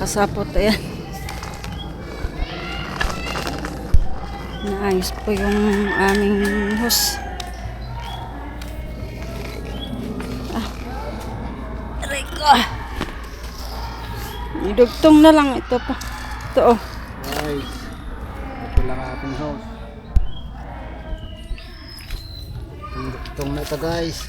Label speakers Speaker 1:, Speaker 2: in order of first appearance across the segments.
Speaker 1: kasapot, ayan. Naayos po yung aming hose. Aray ko. Idugtong na lang ito pa. Ito oh.
Speaker 2: Guys, ito lang ating house. Itong na ito guys.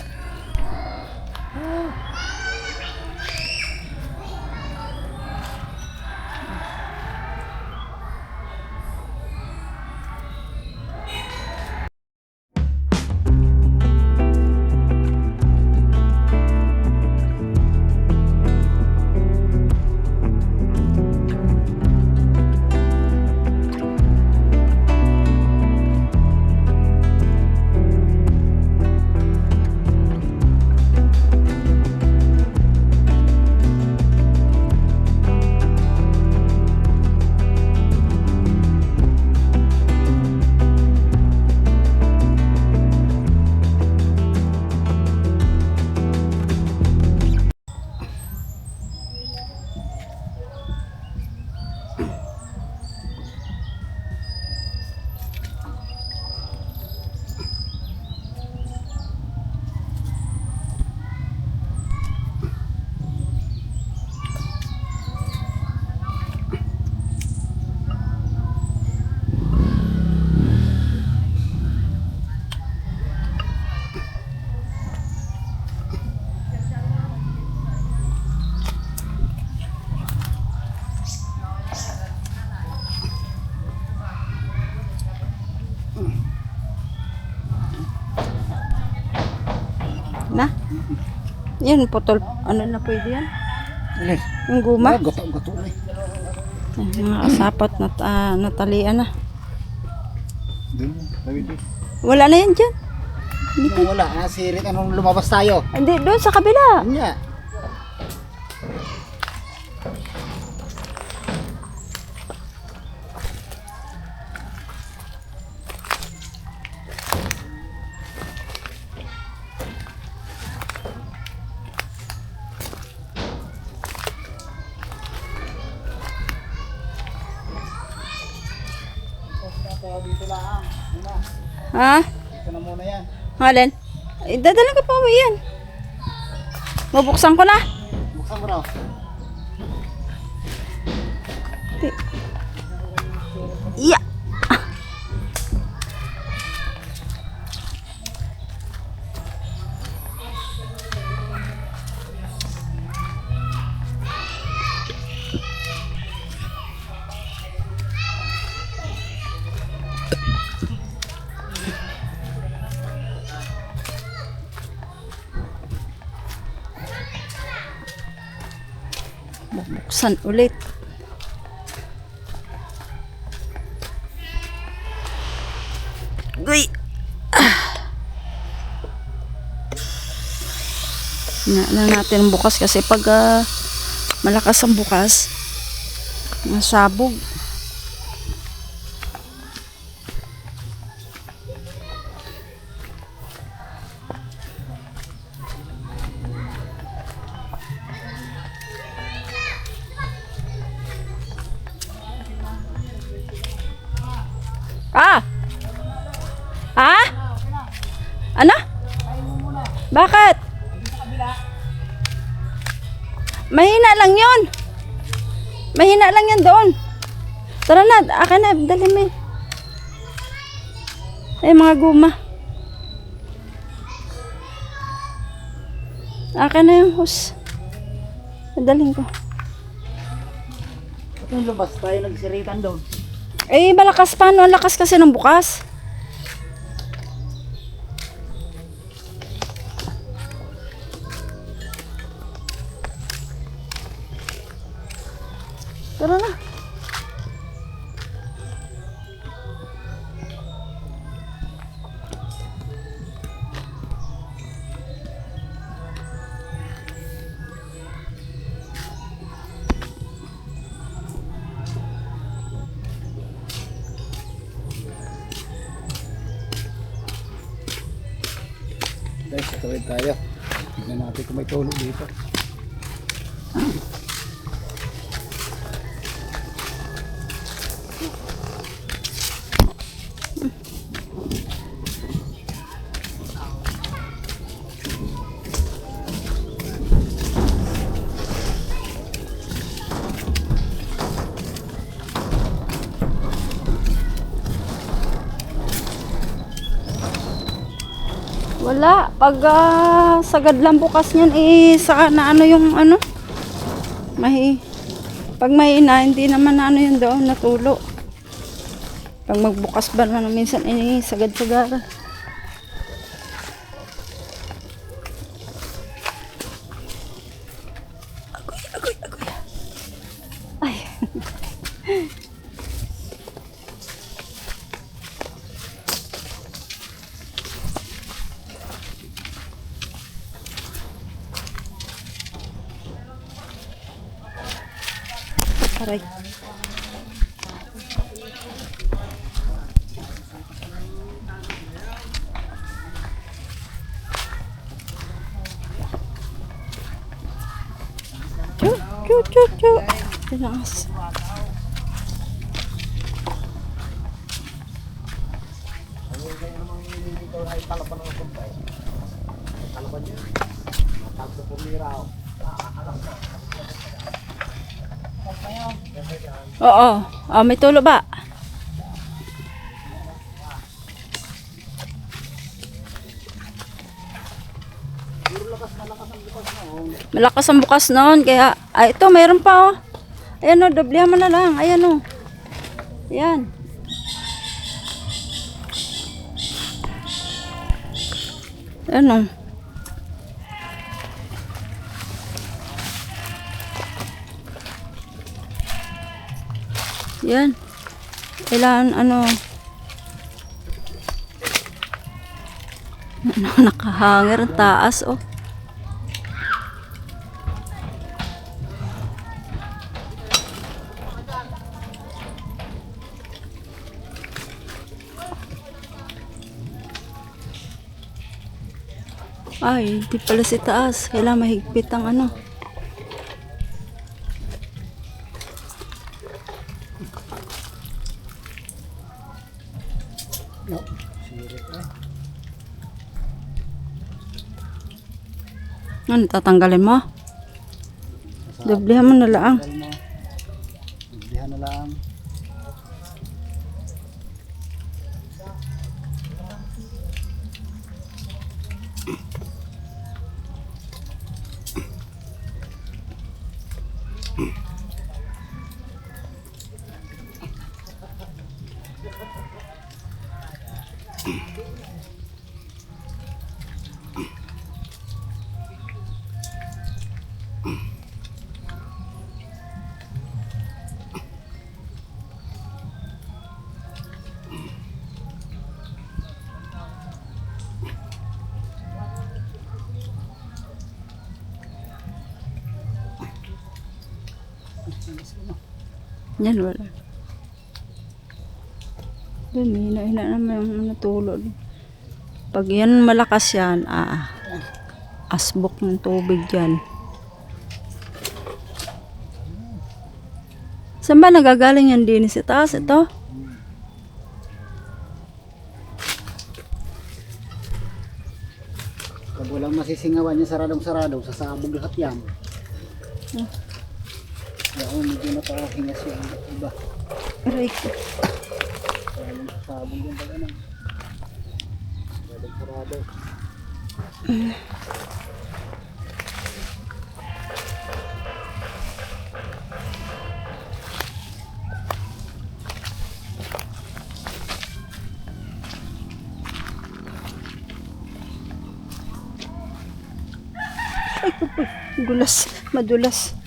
Speaker 1: Na? Yan, putol. Ano na pwede yan?
Speaker 2: Alin?
Speaker 1: Yung guma?
Speaker 2: Gato-gato na
Speaker 1: Mga kasapot na natalian na.
Speaker 2: Doon, David.
Speaker 1: Wala na yan dyan.
Speaker 2: Wala, nasirit. Anong lumabas tayo?
Speaker 1: Hindi, doon sa kabila.
Speaker 2: Yun nga. Dito lang. Muna.
Speaker 1: Ha?
Speaker 2: Dito na muna yan.
Speaker 1: Halin? Dadala ka pa yan. Mabuksan ko na.
Speaker 2: Buksan mo raw.
Speaker 1: Iya. Buksan ulit. Uy. Na natin bukas kasi pag malakas ang bukas, nasabog. Ah! Ha? Ano? Bakit? Mahina lang yun. Mahina lang yan doon. Tara na, akin na, dali mo. Ay, mga guma. Akin na yung hose. Daling ko.
Speaker 2: Yung lumabas tayo, nagsiritan doon.
Speaker 1: Eh, malakas pa, no? Ang lakas kasi ng bukas. Tara na.
Speaker 2: Guys, tuloy tayo. Tignan natin kung may tulog dito.
Speaker 1: Wala. Pag sagad lang bukas niyan, saka na ano yung ano. Pag mahina, hindi naman na ano yun doon, natulo. Pag magbukas ba naman minsan, sagad-sagara. Agoy. Ay. Aray. Chu. Relax. Oo. May tulo ba? Malakas ang bukas noon. Kaya, ito, mayroon pa oh. Ayan o, doblehan mo na lang. Ayan o. Ayan. Ayan o. Yan. Kailangan ano. Nakahanger ang taas oh. Ay, di pala si taas. Kailangan mahigpit ang ano.
Speaker 2: No, sirit eh.
Speaker 1: Ano, tatanggalin mo? Doblehan mo na lang.
Speaker 2: Doblehan na lang.
Speaker 1: Yan, wala. Doon, hina naman yung natulo. Pag yan malakas yan, asbok ng tubig yan. Saan ba nagagaling yan din sa taas? Ito?
Speaker 2: Pag walang masisingawan niya, saradong-sarado, sasabog lahat yan. Kaya medyo nakahingas yung iba.
Speaker 1: Aray ko.
Speaker 2: Walang sasabog yung pag ano. Saradong-sarado.
Speaker 1: Ay, kupoy. Gulas. Madulas.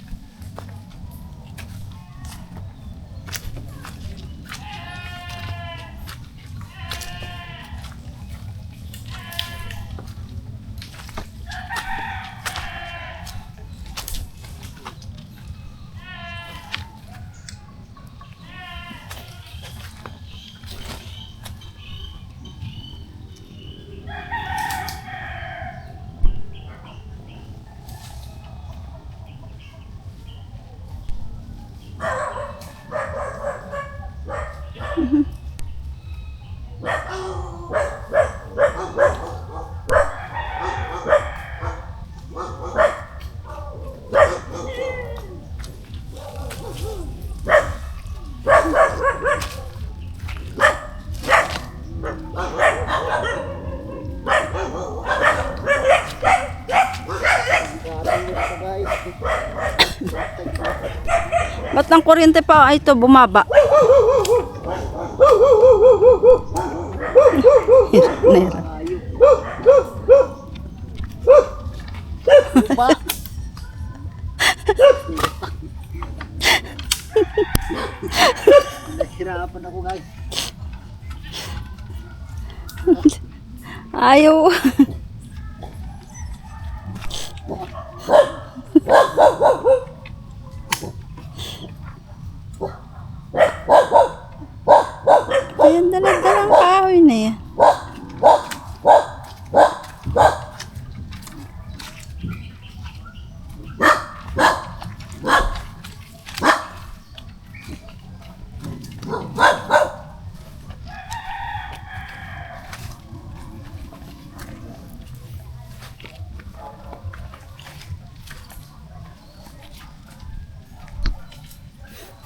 Speaker 2: guys.
Speaker 1: Ba't ang kuryente pa ito bumaba? Hirap.
Speaker 2: Pa. Nahirapan ako guys.
Speaker 1: Ayaw. Ayan, dalang kahoy na yan.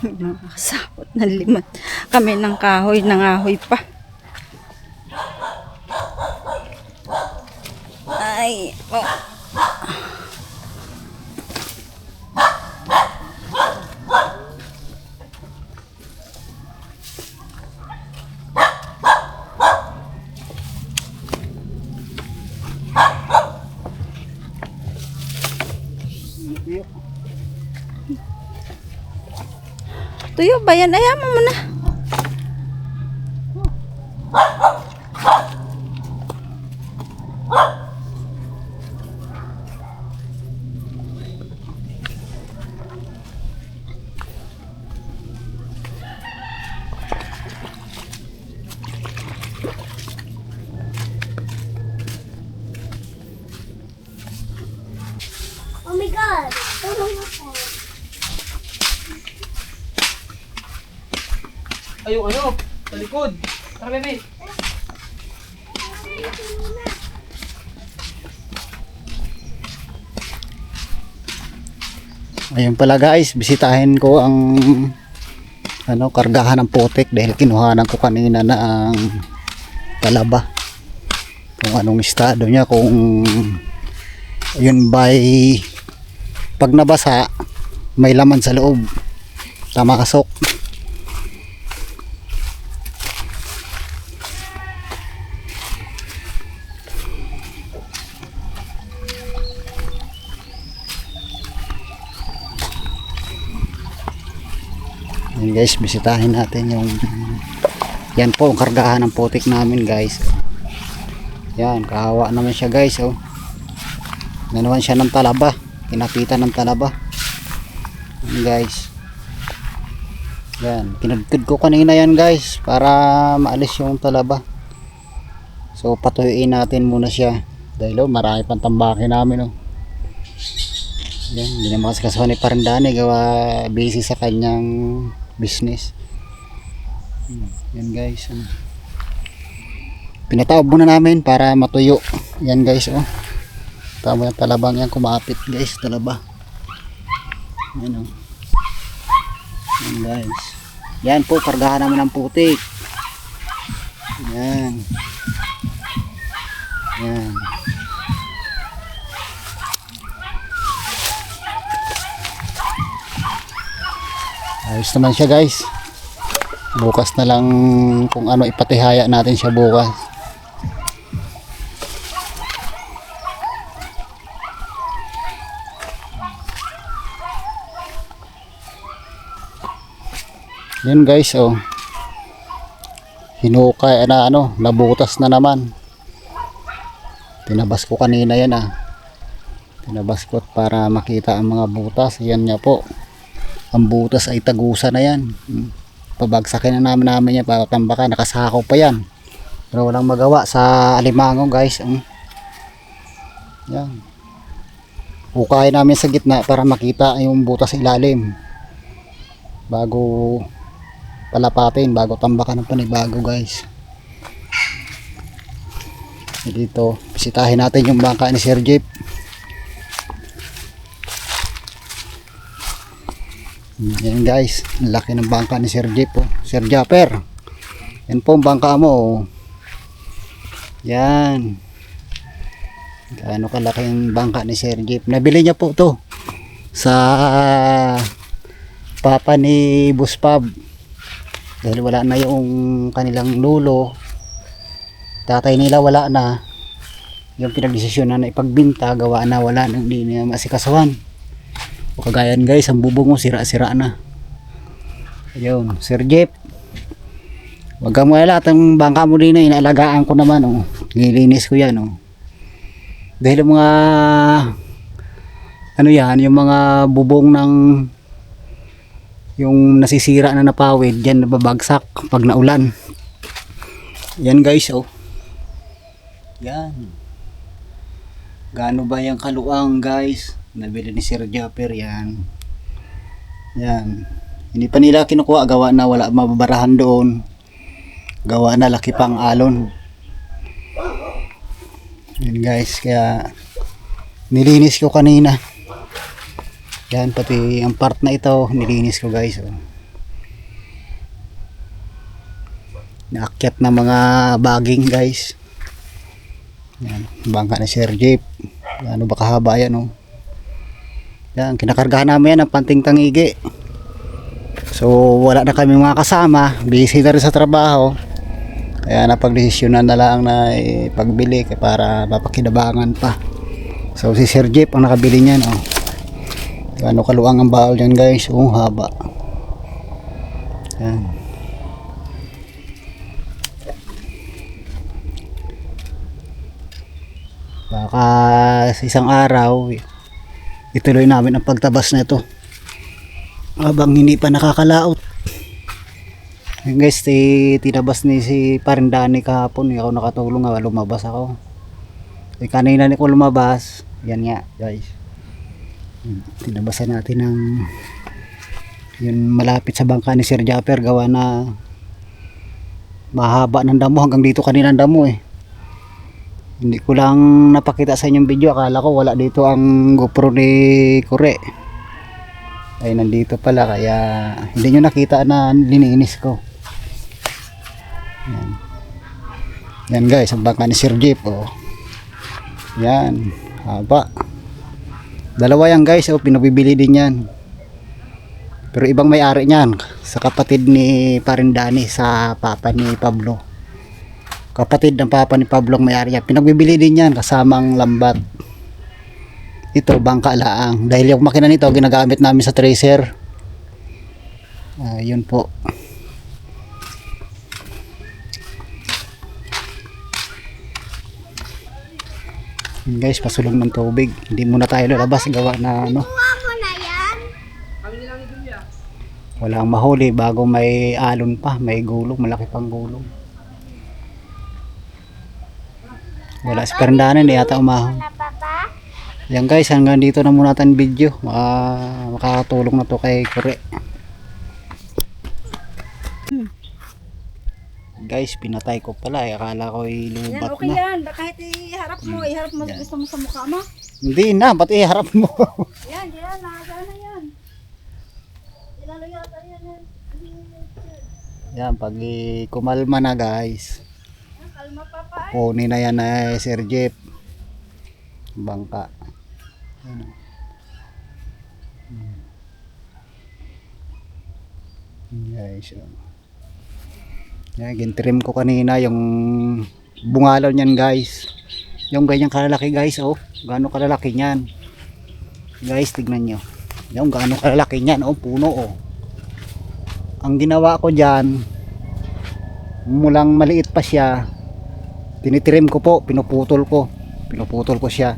Speaker 1: Nakakasakot na limat kami ng kahoy, nangahoy pa. Ay, oh. Tuyo ba yan? Ayaman mo na.
Speaker 3: Oh my God! Tulong ako.
Speaker 4: Ay, yung ano, sa likod. Tara, bebe.
Speaker 2: Ayun pala guys, bisitahin ko ang kargahan ng putik dahil kinuhanan ko kanina na ang talaba. Kung anong estado niya, kung yun ba'y pag nabasa may laman sa loob, tama kasok. Yan guys, bisitahin natin yung yan po ang kargahan ng putik namin guys. Yan, kahawa naman siya guys. Oh, nanawan siya ng talaba, kinapitan ng talaba. Yan guys, yan, kinudkod ko kanina yan guys para maalis yung talaba. So patuyuin natin muna siya dahil marami pang tambaki namin. Yan, hindi naman kasi kasama ni Parindani, gawa busy sa kanyang business. Yan guys, pinataob muna namin para matuyo. Yan guys, tama yung talabang yan, kumapit guys, talaba. Yan yan guys, yan po, kargahan namin ng putik. Yan yan. Ayos naman siya guys. Bukas na lang kung ano ipatihaya natin siya bukas. Yun guys, hinukay na nabutas na naman. Tinabas ko kanina yan Tinabas ko para makita ang mga butas. Yan niya po. Ang butas ay tagusa na yan. Pabagsakin na namin yan para tambakan. Nakasako pa yan. Pero walang magawa sa alimango guys. Yan. Hukay namin sa gitna para makita yung butas sa ilalim. Bago palapatin, bago tambakan ng panibago guys. Dito, bisitahin natin yung bangka ni Sir Jeep. Yan guys, laki ng bangka ni Sir Jeep, Sir Japper. Yan po ang bangka mo. Yan. Gaano kalaki ang bangka ni Sir Jeep. Nabili niya po to sa papa ni Boss Pab, dahil wala na yung kanilang lulo, tatay nila wala na, yung pinagdesisyon na ipagbinta, gawa na wala nang hindi na masikasuhan. O kagayan guys, ang bubong mo sira-sira na. Ayun, Sir Jeep, wag kang wala, ang bangka mo din na inaalagaan ko naman, oh. Nilinis ko yan, oh. Dahil yung mga ano yan, yung mga bubong ng yung nasisira na napawid, dyan nababagsak pag naulan. Yan guys, oh. Yan. Gaano ba yung kaluang guys? Nabili ni Sir Japper yan. Yan. Hindi pa nila kinukuha, gawa na wala mababarahan doon. Gawa na laki pang alon. Yan guys, kaya nilinis ko kanina. Yan, pati ang part na ito nilinis ko guys, oh. Naakyat na mga baging guys. Yan, bangka na Sir Jeep. Ano ba kahaba yan, oh. Yan, kinakargahan namin yan ng panting tangigi. So wala na kami mga kasama, busy na rin sa trabaho. Kaya napagdesisyonan na lang na pagbili para mapakinabangan pa. So si Sir Jeep ang nakabili niyan, oh. Ano kaluang ang baol yan guys, oh, haba. Yan. Baka sa isang araw ituloy namin ang pagtabas na ito habang hindi pa nakakalaot. Yan guys, tinabas ni si Parindani kahapon, ako nakatulong, lumabas ako. Kanina ni ko lumabas, yan nga guys, tinabasan natin ng yun malapit sa bangka ni Sir Japper, gawa na mahaba ng damo, hanggang dito kanina ang damo eh. Hindi ko lang napakita sa inyong video, akala ko wala dito ang GoPro ni Kure, ay nandito pala, kaya hindi nyo nakita na lininis ko. Yan, yan guys, ang bangka ni Sir Jeep, oh. Yan, haba. Dalawa yan guys, oh, pinabibili din yan. Pero ibang may-ari niyan, sa kapatid ni Parindani, sa papa ni Pablo. Kapatid ng papa ni Pablo ang may-ari yan. Pinagbibili din yan kasamang lambat. Ito, bangka laang. Dahil yung makina nito ginagamit namin sa tracer. Yun po. Yun guys, pasulong ng tubig. Hindi muna tayo lalabas, gawa na ano.
Speaker 3: Kuha mo na yan.
Speaker 4: Kami nilang ni Julia.
Speaker 2: Walang mahuli bago may alon pa, may gulong, malaki pang gulong. Wala si Parindani, hindi yata umahon.
Speaker 3: Na papa?
Speaker 2: Yan guys, hanggang dito na muna natin video. Makakatulong na to kay Kure. Guys, pinatay ko pala, akala ko ilubat
Speaker 1: Yan, okay
Speaker 2: na.
Speaker 1: yan. Kahit iharap mo,
Speaker 2: Yan.
Speaker 1: gusto mo sa mukha mo.
Speaker 2: Hindi na, pati iharap mo.
Speaker 1: Yan, nakagana na yan. Ilalo yata yan.
Speaker 2: Yan, pag kumalma na guys,
Speaker 1: Kalma papa.
Speaker 2: kunin na yan na Sir Jeep. Bangka. Yan. Guys, yan, gintrim ko kanina yung bungalon niyan guys. Yung ganyang kalalaki guys, oh. Gaano kalalaki niyan. Guys, tignan nyo. Yung gaano kalalaki niyan, oh, puno, oh. Ang ginawa ko diyan, mulang maliit pa siya, tinitrim ko po, pinuputol ko siya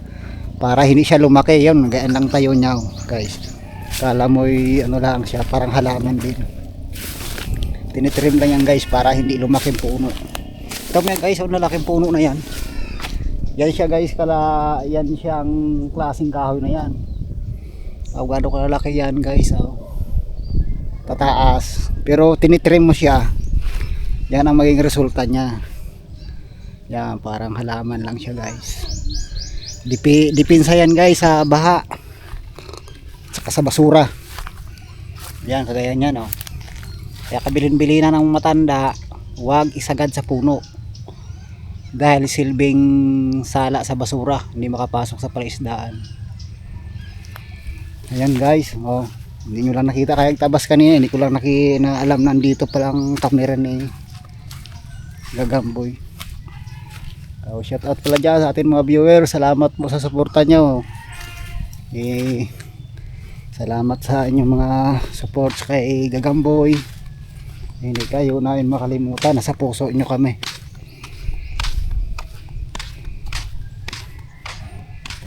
Speaker 2: para hindi siya lumaki. Yun, ganyan lang tayo niya, oh, guys. Kala mo ano lang siya, parang halaman din. Tinitrim lang yan guys para hindi lumaking puno. Ito nga guys, ang lalaking puno na yan. Yan siya guys, yan siyang klaseng kahoy na yan. Gano'n kalalaki yan guys, oh. Tataas. Pero tinitrim mo siya, yan ang maging resulta niya. Yan, parang halaman lang siya guys. Dipinsa yan guys sa baha, saka sa basura. Yan, kagaya niyan, oh. Kaya kabilin-bilina ng matanda, huwag isagad sa puno. Dahil silbing sala sa basura, hindi makapasok sa palaisdaan. Ayan guys, oh, hindi nyo lang nakita kaya tabas kanina, hindi ko lang na alam na andito palang camera ni Gagamboy. Oh, shout out pala dyan sa ating mga viewers, salamat po sa suporta nyo. Salamat sa inyong mga supports kay Gagamboy. Hindi kayo namin makalimutan, nasa puso nyo kami.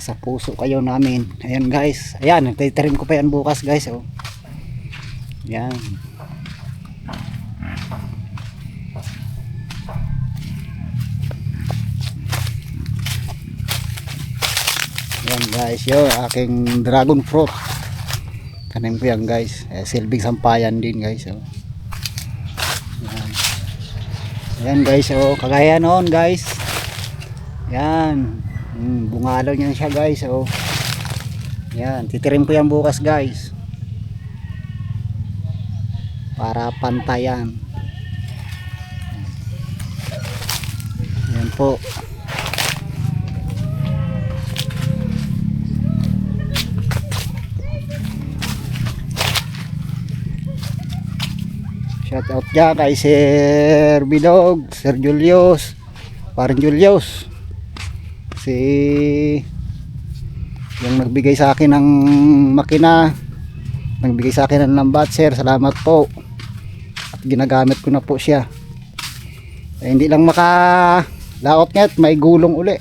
Speaker 2: Sa puso kayo namin. Ayan guys, ayan, nagtitrim ko pa yan bukas guys. Oh. Ayan. Ayan guys, yun, aking dragon fruit. Tanim ko yan guys. Silbing sampayan din guys. Oh. Ayan. Ayan guys, oh, kagaya noon guys. Ayan. Bungalo niyan siya guys. Oh. Yan, titirim ko yan bukas guys. Para pantayan. Yan po. Shout out dyan kay Sir Bidog, Sir Julius, parang Julius. Yung nagbigay sa akin ng makina, nagbigay sa akin ng lambat, sir, salamat po. At ginagamit ko na po siya. Hindi lang makalaot nga't may gulong uli.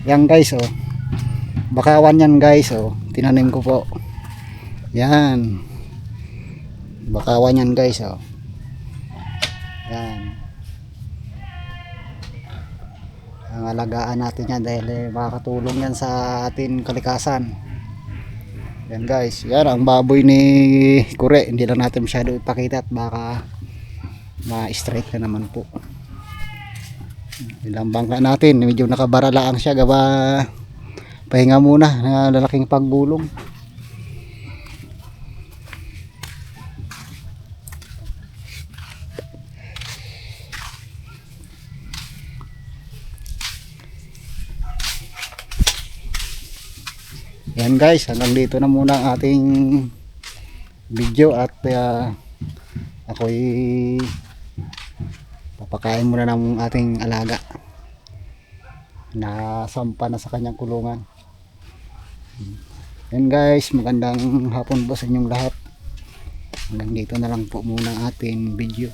Speaker 2: Yan guys, oh, bakawan yan guys, oh, tinanim ko po. Yan, bakawan yan guys, oh. Yan, ang alagaan natin yan dahil makakatulong yan sa ating kalikasan. Yan guys, yan ang baboy ni Kure, hindi lang natin masyado ipakita at baka ma-strike na naman po. Ilang bangka natin, medyo nakabaralaang siya, gawa pahinga muna na lalaking paggulong. Yan guys, hanggang dito na muna ang ating video at ako'y papakain muna ng ating alaga na sampa na sa kanyang kulungan. Yan guys, magandang hapon po sa inyong lahat. Hanggang dito na lang po muna ang ating video.